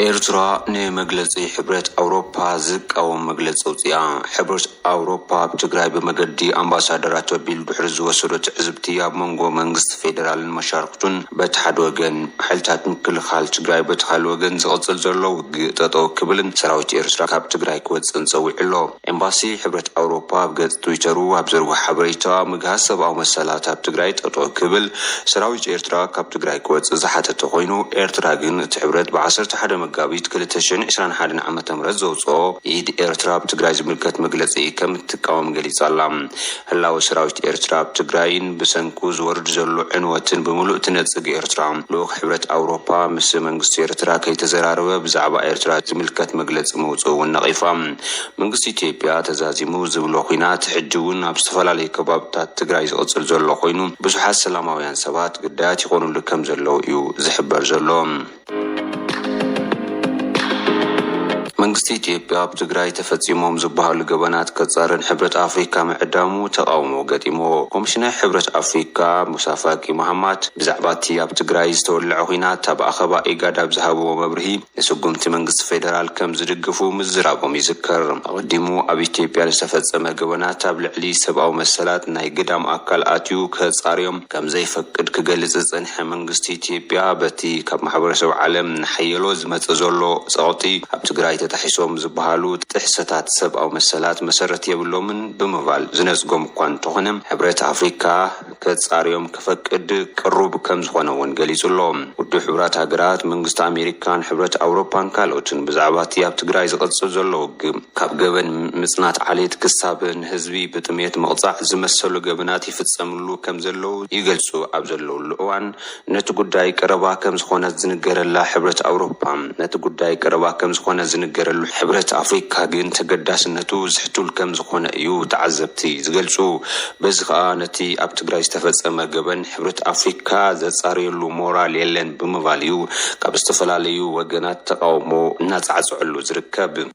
إيرترا نمجلسي حبرت أوروبا زق أو مجلس أوزيا حبرت أوروبا بتجري بمجدي أمباسادرات وبيل بحرز وسرت عزبتيا منجو منجست فيدرال المشاركتون بتحد وجن حلتات كل خال تجري بتخال وجن زغطل زرلو تطو كبلن سراوت إيرترا كاب تجري كوت نسوي علو إمباسي حبرت أوروبا بجد تويترو أبزرو حبريتا مجهسب أو مسألة بتجري تطو كبل سراوت إيرترا كاب تجري كوت زحت تقوينو إيرترا جن تعبرت بعصر حدا مقابيت كل تشن إسران حدا عم تمرزوصو يد إيرترا بتجري ملكت مجلسي كم تقاوم جليس علام هلا وسراوت إيرترا بتجرين بسنكوز ورد زلو عنوة بملؤ تنزق إيرترا لوق حبرت أوروبا مس منقص إيرترا كي تزراروا بزعبا إيرترا ملكت مجلس موصو والنقيفة منقص إثيوبيا تزازيمو زبلو خينات حجون أبستفال عليه كبابتات تجري زقصل زلو خينو بسحة سلامويان سبات قدات يقولون لكم زلو يو زحبر زلو منقص إثيوبيا بتجري تفتيمهم زبها لجبنات كتزارن حبرة أفريقيا معدامو تقاومو قديمو كومشنا حبرة أفريقيا مسافاكي محمد بزعباتيا بتجري استولع عوينات تبع خبا إيجادا بزهابو ومبرهي يسوقمت منقص فيدرال كم زرقفو مزرابهم يذكر قديمو أبي إثيوبيا لستفتسم جبنات تابع لي سبعة مسألات ناي قدام أكل آتيو كتصاريهم كم زي فقد كجلس إنح منقص إثيوبيا بتي كمحبر سو عالم نحيلو زمت زولو صوتي بتجري تحسهم زبهالو تحساتات سبع أو مسألات مسرت يبلو من بمفال زنزقهم قوانتوهنم حبرة أفريقيا كتصاريهم كفقد قروب كم زخونون قليزو اللهم ودو حبرات هقرات منقصة أمريكان حبرة أوروبان كالوتن بزعبات ياب تقراي زقصو زلو كاب قبن مصنات عليت كسابن هزبي بتميت مقطع زمسلو قبناتي فتسملو كم زلو يقلسو عبزلو اللقوان نتو قداي قربا كم زخونات زنقر الله حبرة أوروبا نتو قداي قربا كم زخونات زنقر حبرة أفريقيا جن تقدس النتو زحتول كم زخونة يو تعذبتي زقلسو بزغا نتي أبتقرا استفدت أما قبن حبرة أفريقيا زتصاري اللو مورال يلن بمفاليو كابستفلاليو وقنات تقاومو الناس عزعلو زركب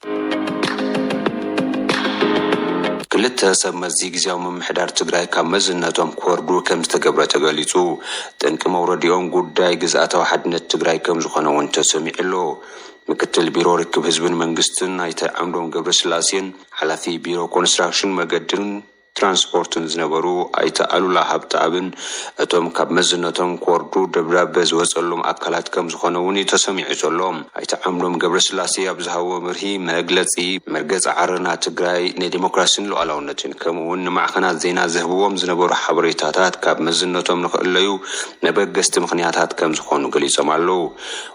كلتا سب مزيق زيو من محدار تقراي كامزناتهم كوردو كم تقبرا تقاليتو تنك مورديون قداي قزاتا وحدنا تقراي كم زخونة وانت سميعلو مكتل بيرو ركب حزب منقستن ايتا عمرون قبر سلاسين على في بيرو كونستراكشن مقدرن ترانسبورتن زنبرو ايتا ألولا هبتابن اتوم كاب مزنتهم كوردو دبرابز وصلهم اكالات كم زخونوني تسميع زلهم ايتا عمرون قبر سلاسي ابزهاو مرهي مقلتي مرقز عرنا تقراي ني ديموكراسين لو ألاونتين كمون معخنات زينا زهبوهم زنبرو حبريتاتات كاب مزنتهم نخليو نبقست مخنياتات كم زخونو قليسا مالو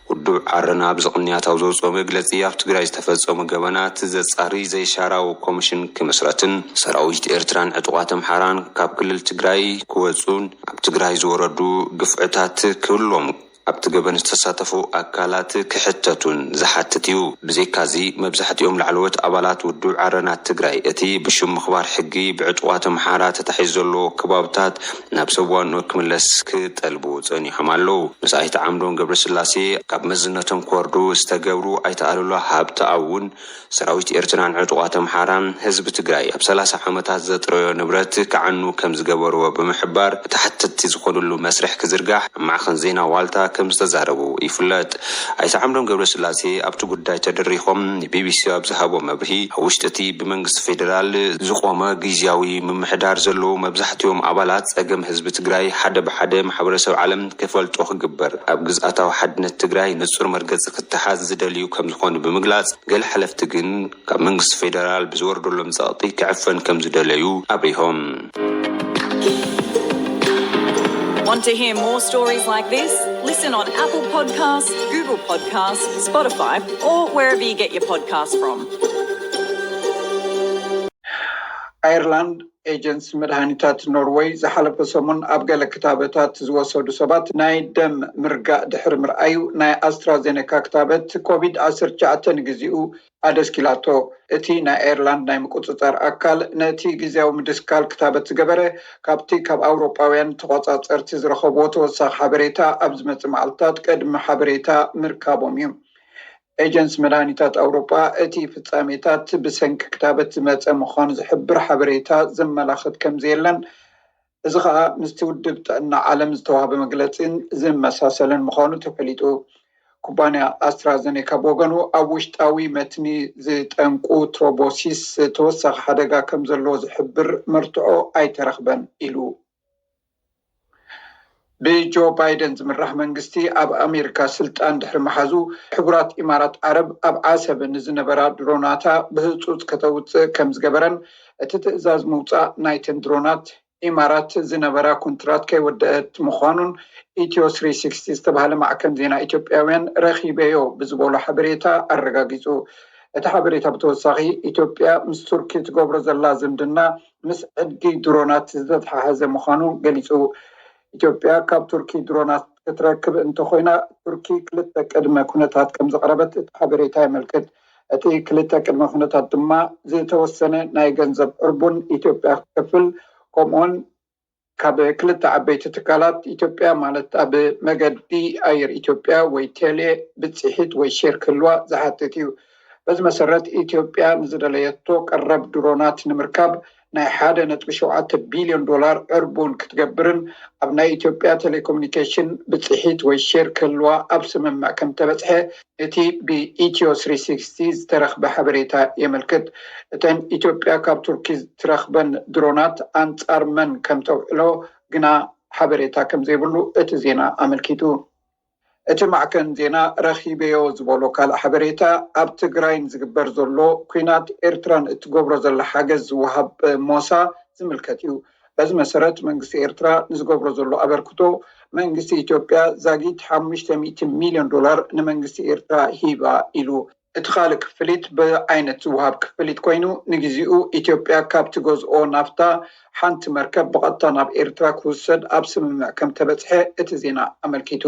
ودو عرنا بزقنيات وزوصو مقلتي يافتقراي استفزو مقبنات زتصاري زي شاراو كومشن كمسراتن سراويت إيرتران عطواتم حران كاب كل تقراي كوزون عب تقراي زوردو قفعتات كلهم أبتجبن استساتفوا أكلات كحتتون زحتتيو بزيكازي مبزحت يوم العلوات أبلات ودو عرنات تجري أتي بشم مخبار حقي بعطوات محارات تحيزلو كبابتات نبسوان نكملس كتلبو زاني حمالو مسايت عمرون قبل سلاسي قب مزنتهم كوردو استجبرو أيتقالوا له هبتأون سراويت إيرتران عطوات محاران حزب تجري بسلاس حمتات زتريو نبرت كعنو كم زجبروا بمحبار تحتت تزخلوا له مسرح كزرقاح مع خنزينا والتا كم استزاربو يفلت أي تعملون قبل سلاسي أبتو قداي تدريخهم BBC أبزهابو مبرهي هوشتتي بمنقص فيدرال زقوما جيزياوي من محدار زلو مبزحتيوم عبالات أقم حزب تقراي حدا بحدا محبرسو عالم كفل توخ قبر أبقز أتاو حدنا تقراي نصر مرقز اتحاد زداليو كم زخون بمقلاس قال حلف تقن كمنقص فيدرال بزوردو لمزاطي كعفن كم زداليو أبيهم. Want to hear more stories like this? Listen on Apple Podcasts, Google Podcasts, Spotify, or wherever you get your podcasts from. Ireland Agents مدهانيتات نروي زحلب سمون أبقى كتابات زوصود سبات ناي دم مرقا دحر مرأيو ناي أسترازينيكا كتابات كوفيد 19 جزيو أدسكيلاتو اتي نا ايرلاند ناي مقوططار أكال ناتي جزيو مدسكال كتابات زقبره كابتي كاب أوروباوين تغطات ارتز رخبوت وصاق حبريتا أبزمت معلتات قدم حبريتا مركابوميوم ኤጀንስ መድኃኒታት አውሮፓ እቲ ፍጻሜታት ብሰንኪ ክታበት ዝመፀ ምዃኑ ዝሕብር ሓበሬታ ዘመላኽት ከምዘየለን እዚ ከዓ ምስቲ ውድብ ጥዕና ዓለም ዝተዋህበ መግለፂን ዝመሳሰለን ምዃኑ ተፈሊጡ ኩባንያ ኣስትራዘኔካ በወገኑ ኣብ ውሽጣዊ መትኒ ዝጠንቁ ትሮቦሲስ ተወሳኺ ሓደጋ ከም ዘለዎ ዝሕብር መርትዖ ኣይተረኽበን ኢሉ ብጆ ባይደን ዝምራሕ መንግስቲ ኣብ ኣሜሪካ ስልጣን ድሕሪ መሓዙ ሕቡራት ኢማራት ዓረብ ኣብ ዓሰብ ንዝነበራ ድሮናታ ብህፁፅ ከተውፅእ ከም ዝገበረን እቲ ትእዛዝ ምውፃእ ናይተን ድሮናት ኢማራት ዝነበራ ኮንትራት ከይወደአት ምዃኑን ኢትዮ 360 ዝተባሃለ ማዕከን ዜና ኢትዮጵያውያን ረኺበዮ ብዝበሎ ሓበሬታ ኣረጋጊፁ። እቲ ሓበሬታ ብተወሳኺ ኢትዮጵያ ምስ ቱርኪ ትገብሮ ዘላ ዝምድና ምስ ዕድጊ ድሮናት ዝተተሓሓዘ ምዃኑ ገሊፁ። ኢትዮጵያ ካብ ቱርኪ ድሮናት ክትረክብ እንተኮይና ቱርኪ ክልተ ቅድመ ኩነታት ከም ዘቕረበት እቲ ሓበሬታ የመልክት። እቲ ክልተ ቅድመ ኩነታት ድማ ዝተወሰነ ናይ ገንዘብ ዕርቡን ኢትዮጵያ ክትከፍል ከምኡውን ካብ ክልተ ዓበይቲ ትካላት ኢትዮጵያ ማለት ኣብ መገዲ ኣየር ኢትዮጵያ ወይ ቴሌ ብፅሒት ወይ ሼር ክህልዋ ዝሓትት እዩ። በዚ መሰረት ኢትዮጵያ ንዝደለየቶ ቀረብ ድሮናት ንምርካብ ናይ 1.7 ቢልዮን ዶላር ዕርቡን ክትገብርን ኣብ ናይ ኢትዮጵያ ቴሌኮሙኒኬሽን ብፅሒት ወይ ሼር ክህልዋ ኣብ ስምምዕ ከም ተበፅሐ እቲ ብኢትዮ 360 ዝተረኽበ ሓበሬታ የመልክት። እተን ኢትዮጵያ ካብ ቱርኪ ትረኽበን ድሮናት ኣንጻር መን ከም ተውዕሎ ግና ሓበሬታ ከም ዘይብሉ እቲ ዜና ኣመልኪቱ። እቲ ማዕከን ዜና ረኺበዮ ዝበሎ ካልእ ሓበሬታ ኣብ ትግራይን ዝግበር ዘሎ ኩናት ኤርትራን እትገብሮ ዘላ ሓገዝ ዝወሃብ ሞሳ ዝምልከት እዩ። በዚ መሰረት መንግስቲ ኤርትራ ንዝገብሮ ዘሎ ኣበርክቶ መንግስቲ ኢትዮጵያ ዛጊት 500 ሚልዮን ዶላር ንመንግስቲ ኤርትራ ሂባ ኢሉ። እቲ ካልእ ክፍሊት ብዓይነት ዝወሃብ ክፍሊት ኮይኑ ንግዚኡ ኢትዮጵያ ካብ ትገዝኦ ናፍታ ሓንቲ መርከብ ብቐጥታ ናብ ኤርትራ ክውሰድ ኣብ ስምምዕ ከም ተበፅሐ እቲ ዜና ኣመልኪቱ።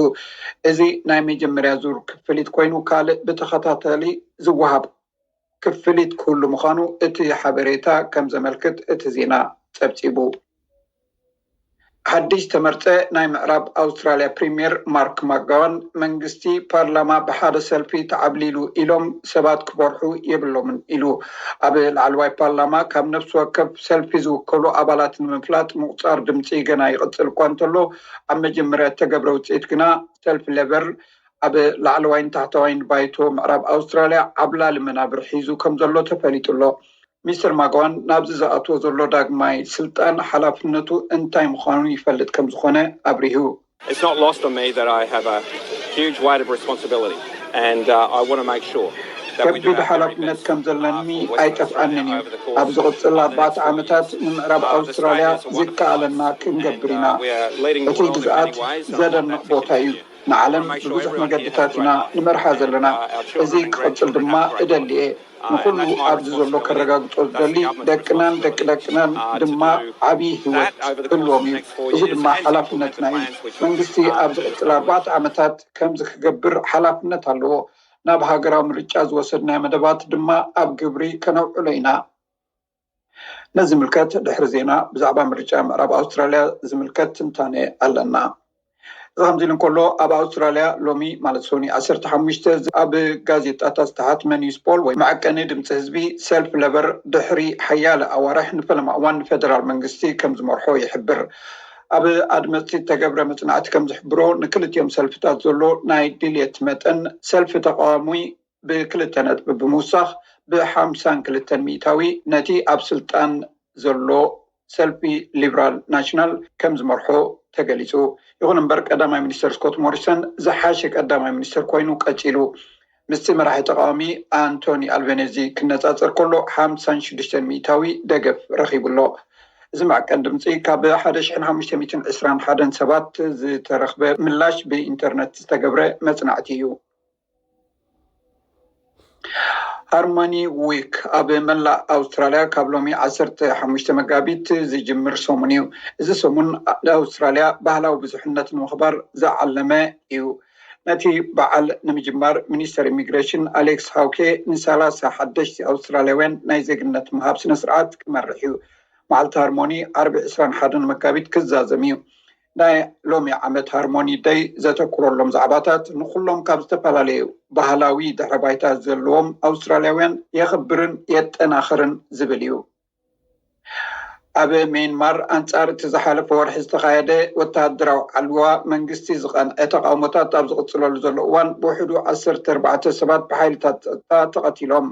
እዚ ናይ መጀመርያ ዙር ክፍሊት ኮይኑ ካልእ ብተኸታተሊ ዝወሃብ ክፍሊት ክህሉ ምዃኑ እቲ ሓበሬታ ከም ዘመልክት እቲ ዜና ጸብፂቡ። ሓድሽ ተመርፀ ናይ ምዕራብ ኣውስትራልያ ፕሪምየር ማርክ ማጋዋን መንግስቲ ፓርላማ ብሓደ ሰልፊ ተዓብሊሉ ኢሎም ሰባት ክበርሑ የብሎምን ኢሉ። ኣብ ላዕለዋይ ፓርላማ ካብ ነፍሲ ወከፍ ሰልፊ ዝውከሉ ኣባላት ንምፍላጥ ምቁፃር ድምፂ ገና ይቕፅል እኳ እንተሎ ኣብ መጀመርያ ተገብረ ውፅኢት ግና ሰልፊ ሌበር ኣብ ላዕለዋይን ታሕተዋይን ባይቶ ምዕራብ ኣውስትራልያ ዓብላሊ መናብር ሒዙ ከም ዘሎ ተፈሊጡሎ። ሚስተር ማጋዋን ናብዚ ዝኣትዎ ዘሎ ዳግማይ ስልጣን ሓላፍነቱ እንታይ ምዃኑ ይፈልጥ ከም ዝኾነ ኣብሪሁ። It's not lost on me that I have a huge weight of responsibility and I want to make sure ከቢድ ሓላፍነት ከም ዘለኒ ኣይጠፍኣንን እዩ። ኣብ ዝቕፅል 4 ዓመታት ንምዕራብ ኣውስትራልያ ዝከኣለና ክንገብር ኢና። እቲ ግዝኣት ዘደንቕ ቦታ እዩ። ንዓለም ብብዙሕ መገድታት ኢና ንመርሓ ዘለና። እዚ ክቕፅል ድማ እደልየ ንኩሉ ኣብዚ ዘሎ ከረጋግፆ ዝደሊ ደቅናን ደቂ ደቅናን ድማ ዓብይ ህይወት ህልዎም እዩ። እዚ ድማ ሓላፍነትና እዩ። መንግስቲ ኣብ ዝቕፅል 4 ዓመታት ከምዚ ክገብር ሓላፍነት ኣለዎ። ናብ ሃገራዊ ምርጫ ዝወሰድናይ መደባት ድማ ኣብ ግብሪ ከነውዕሎ ኢና። ነዚ ምልከት ድሕሪ ዜና ብዛዕባ ምርጫ ምዕራብ ኣውስትራልያ ዝምልከት ትንታነ ኣለና። ከምዚ ኢሉ እንከሎ ኣብ ኣውስትራልያ ሎሚ ማለት ሶኒ 15 ኣብ ጋዜጣታት ዝተሓትመ ኒውስ ፖል ወይ መዐቀኒ ድምፂ ህዝቢ ሰልፍ ሌበር ድሕሪ ሓያለ ኣዋርሕ ንፈለማ እዋን ፌደራል መንግስቲ ከም ዝመርሖ ይሕብር። ኣብ ኣድመፅቲ ተገብረ መፅናዕቲ ከም ዝሕብሮ ንክልቲኦም ሰልፍታት ዘሎ ናይ ድልየት መጠን ሰልፊ ተቃዋሚ ብክልተ ነጥቢ ብምውሳኽ ብ52 ሚእታዊ ነቲ ኣብ ስልጣን ዘሎ ሰልፊ ሊበራል ናሽናል ከም ዝመርሖ ተገሊጹ። ይኹን እምበር ቀዳማይ ሚኒስተር ስኮት ሞሪሰን ዝሓሸ ቀዳማይ ሚኒስተር ኮይኑ ቀፂሉ። ምስቲ መራሒ ተቃዋሚ አንቶኒ ኣልቤኔዚ ክነፃፀር ከሎ 56 ሚእታዊ ደገፍ ረኺቡሎ። እዚ ማዕቀን ድምፂ ካብ 1521 ሰባት ዝተረኽበ ምላሽ ብኢንተርኔት ዝተገብረ መፅናዕቲ እዩ። ሃርሞኒ ዊክ ኣብ መላእ ኣውስትራልያ ካብ ሎሚ 15 መጋቢት ዝጅምር ሰሙን እዩ። እዚ ሰሙን ኣውስትራልያ ባህላዊ ብዙሕነት ንምኽባር ዝዓለመ እዩ። ነቲ በዓል ንምጅማር ሚኒስተር ኢሚግሬሽን ኣሌክስ ሃውኬ ን31 ኣውስትራልያውያን ናይ ዜግነት ምሃብ ስነ ስርዓት ክመርሕ እዩ። መዓልቲ ሃርሞኒ 21 መጋቢት ክዛዘም እዩ። ናይ ሎሚ ዓመት ሃርሞኒ ደይ ዘተኩረሎም ዛዕባታት ንኩሎም ካብ ዝተፈላለዩ ባህላዊ ድሕረ ባይታ ዘለዎም ኣውስትራልያውያን የኽብርን የጠናኽርን ዝብል እዩ። ኣብ ሚያንማር አንጻር ተዛሓለፈ ወርሒ ዝተኻየደ ወተሃደራዊ ዓልዋ መንግስቲ ዝቐንዐ ተቃውሞታት ኣብ ዝቕፅለሉ ዘሎ እዋን ብውሕዱ 14 ሰባት ብሓይልታት ፀጥታ ተቐቲሎም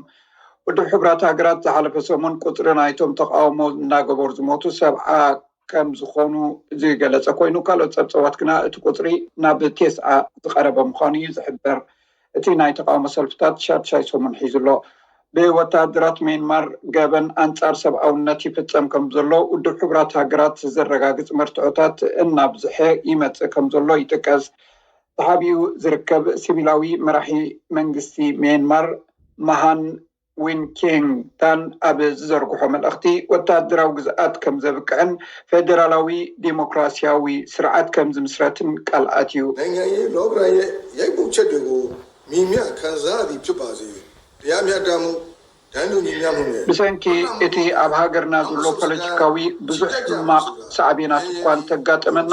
ውድብ ሕብራት ሃገራት ዝሓለፈ ሰሙን ቁፅሪ ናይቶም ተቃውሞ እናገበሩ ዝሞቱ 70 ከም ዝኾኑ ዝገለጸ ኮይኑ ካልኦት ፀብፀባት ግና እቲ ቁፅሪ ናብ 9 ዝቐረበ ምዃኑ እዩ ዝሕበር። እቲ ናይ ተቃውሞ ሰልፍታት ሻድሻይ ሰሙን ሒዙሎ ብወተሃደራት ሚያንማር ገበን አንጻር ሰብኣውነት ይፍጸም ከም ዘሎ ውድብ ሕብራት ሃገራት ዘረጋግጽ መርትዖታት እናብዝሐ ይመጽእ ከም ዘሎ ይጥቀስ። ተሓቢኡ ዝርከብ ሲቪላዊ መራሒ መንግስቲ ሚያንማር ማሃን ዊንኬንታን ኣብ ዝዘርግሖ መልእኽቲ ወተሃደራዊ ግዝኣት ከም ዘብቅዕን ፌደራላዊ ዲሞክራሲያዊ ስርዓት ከም ዝምስረትን ቃልኣት እዩ። ብሰንኪ እቲ ኣብ ሃገርና ዘሎ ፖለቲካዊ ብዙሕ ሕማቕ ሳዕቤናት እኳ እንተጋጥመና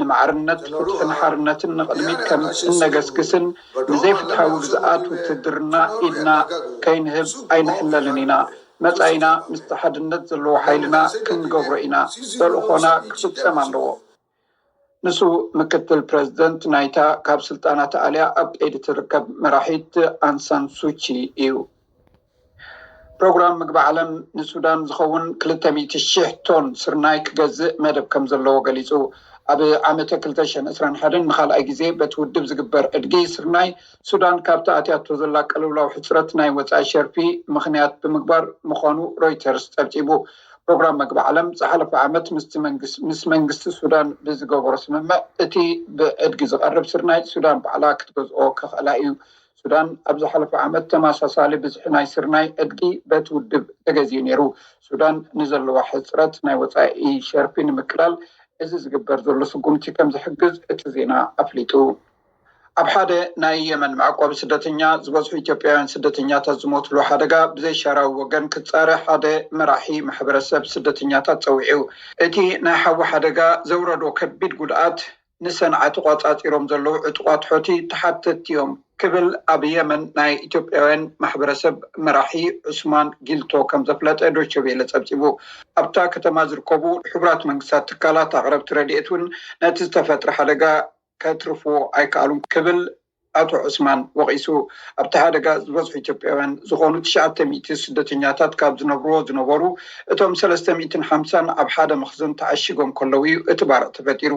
ንማዕርነት ፍትሕን ሓርነትን ንቕድሚት ከም እነገስግስን ንዘይፍትሓዊ ግዝኣት ውትድርና ኢድና ከይንህብ ኣይንሕለልን ኢና። መጻኢና ምስ ሓድነት ዘለዎ ሓይልና ክንገብሮ ኢና። ተልእኾና ክፍጸም ኣለዎ። ንሱ ምክትል ፕሬዚደንት ናይታ ካብ ስልጣናት ኣልያ ኣብ ቀይዲ ትርከብ መራሒት አንሳን ሱቺ እዩ። ፕሮግራም ምግቢ ዓለም ንሱዳን ዝኸውን 200,000 ቶን ስርናይ ክገዝእ መደብ ከም ዘለዎ ገሊጹ። ኣብ ዓመተ 2021 ንኻልኣይ ግዜ በቲ ውድብ ዝግበር ዕድጊ ስርናይ ሱዳን ካብቲ ኣትያቶ ዘላ ቀልውላዊ ሕፅረት ናይ ወፃኢ ሸርፊ ምክንያት ብምግባር ምዃኑ ሮይተርስ ጠብፂቡ። ፕሮግራም ምግቢ ዓለም ዝሓለፈ ዓመት ምስ መንግስቲ ሱዳን ብዝገበሮ ስምምዕ እቲ ብዕድጊ ዝቐርብ ስርናይ ሱዳን ባዕላ ክትገዝኦ ክኽእላ እዩ። ሱዳን ኣብ ዝሓለፈ ዓመት ተመሳሳሊ ብዙሕ ናይ ስርናይ ዕድጊ በቲ ውድብ ተገዚኡ ነይሩ። ሱዳን ንዘለዋ ሕፅረት ናይ ወፃኢ ሸርፊ ንምክላል እዚ ዝግበር ዘሎ ስጉምቲ ከም ዝሕግዝ እቲ ዜና ኣፍሊጡ። ኣብ ሓደ ናይ የመን ማዕቆብ ስደተኛ ዝበዝሑ ኢትዮጵያውያን ስደተኛታት ዝሞትሉ ሓደጋ ብዘይ ሻራዊ ወገን ክጻረ ሓደ መራሒ ማሕበረሰብ ስደተኛታት ፀዊዑ። እቲ ናይ ሓዊ ሓደጋ ዘውረዶ ከቢድ ጉድኣት ንሰንዓቲ ቋጻፂሮም ዘለዉ ዕጡቋት ሖቲ ተሓተቲ እዮም ክብል ኣብ የመን ናይ ኢትዮጵያውያን ማሕበረሰብ መራሒ ዑስማን ጊልቶ ከም ዘፍለጠ ዶይቼ ቬለ ፀብፂቡ። ኣብታ ከተማ ዝርከቡ ሕቡራት መንግስታት ትካላት ኣቅረብቲ ረድኤት እውን ነቲ ዝተፈጥረ ሓደጋ ከትርፍዎ ኣይከኣሉም ክብል ኣቶ ዑስማን ወቂሱ። ኣብቲ ሓደጋ ዝበዝሑ ኢትዮጵያውያን ዝኾኑ 900 ስደተኛታት ካብ ዝነበሩ እቶም 350 ኣብ ሓደ መኽዘን ተዓሺጎም ከለዉ እዩ እቲ ባርቕ ተፈጢሩ።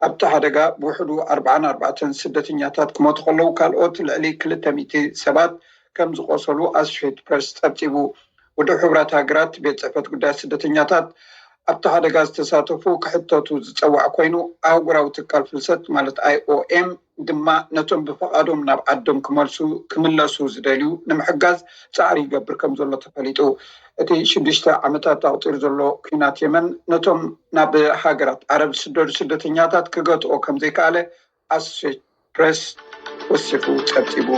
ኣብቲ ሓደጋ ብውሕዱ 44 ስደተኛታት ክሞቱ ከለዉ ካልኦት ልዕሊ 200 ሰባት ከም ዝቆሰሉ ኣሶሼትድ ፕሬስ ፀብፂቡ። ውድብ ሕብራት ሃገራት ቤት ፅሕፈት ጉዳይ ስደተኛታት ኣብቲ ሓደጋ ዝተሳተፉ ክሕተቱ ዝፀዋዕ ኮይኑ ኣህጉራዊ ትካል ፍልሰት ማለት IOM ድማ ነቶም ብፈቃዶም ናብ ዓዶም ክምለሱ ዝደልዩ ንምሕጋዝ ፃዕሪ ይገብር ከም ዘሎ ተፈሊጡ። እቲ 6 ዓመታት ኣቁፂሩ ዘሎ ኩናት የመን ነቶም ናብ ሃገራት ዓረብ ዝስደዱ ስደተኛታት ክገጥኦ ከም ዘይከኣለ ኣሶሼትድ ፕሬስ ወሲፉ ፀብፂቡ።